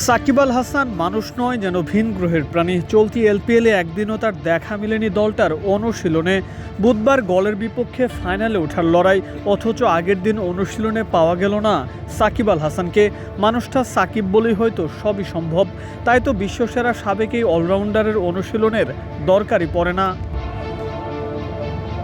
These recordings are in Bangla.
সাকিব আল হাসান মানুষ নয়, যেন ভিন গ্রহের প্রাণী। চলতি এলপিএলে একদিনও তার দেখা মেলেনি দলটার অনুশীলনে। বুধবার গলের বিপক্ষে ফাইনালে ওঠার লড়াই, অথচ আগের দিন অনুশীলনে পাওয়া গেল না সাকিব আল হাসানকে। মানুষটা সাকিব বলেই হয়তো সবই সম্ভব, তাই তো বিশ্বসেরা সাবেক এই অলরাউন্ডারের অনুশীলনের দরকারই পড়ে না।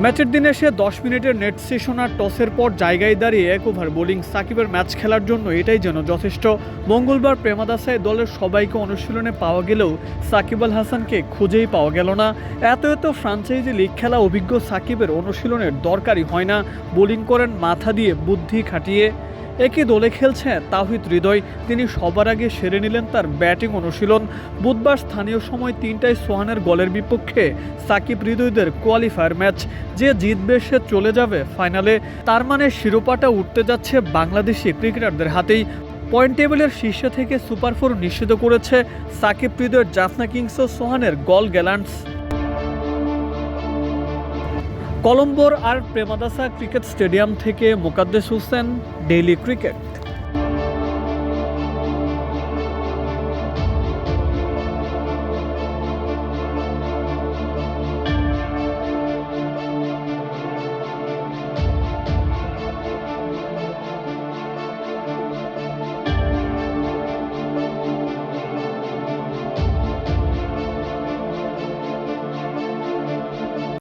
ম্যাচের দিনে সে 10 মিনিটের নেট সেশন আর টসের পর জায়গায় দাঁড়িয়ে 1 ওভার বোলিং। সাকিবের ম্যাচ খেলার জন্য এটাই যেন যথেষ্ট। মঙ্গলবার প্রেমাদাসায় দলের সবাইকে অনুশীলনে পাওয়া গেলেও সাকিব আল হাসানকে খুঁজেই পাওয়া গেল না। এত ফ্রাঞ্চাইজি লিগ খেলা অভিজ্ঞ সাকিবের অনুশীলনের দরকারই হয় না। বোলিং করেন মাথা দিয়ে, বুদ্ধি খাটিয়ে। একই দলে খেলছে তাওহিদ হৃদয়, তিনি সবার আগে সেরে নিলেন তার ব্যাটিং অনুশীলন। বুধবার স্থানীয় সময় 3টায় সোহানের গলের বিপক্ষে সাকিব হৃদয়দের কোয়ালিফায়ার ম্যাচ। যে জিতবে সে চলে যাবে ফাইনালে। তার মানে শিরোপাটা উঠতে যাচ্ছে বাংলাদেশি ক্রিকেটারদের হাতেই। পয়েন্ট টেবিলের শীর্ষে থেকে সুপার 4 নিশ্চিত করেছে সাকিব হৃদয়ের জাফনা কিংস ও সোহানের গল গ্যালান্টস। কলম্বোর আর প্রেমাদাসা ক্রিকেট স্টেডিয়াম থেকে মোকাদ্দেস হোসেন, ডেইলি ক্রিকেট।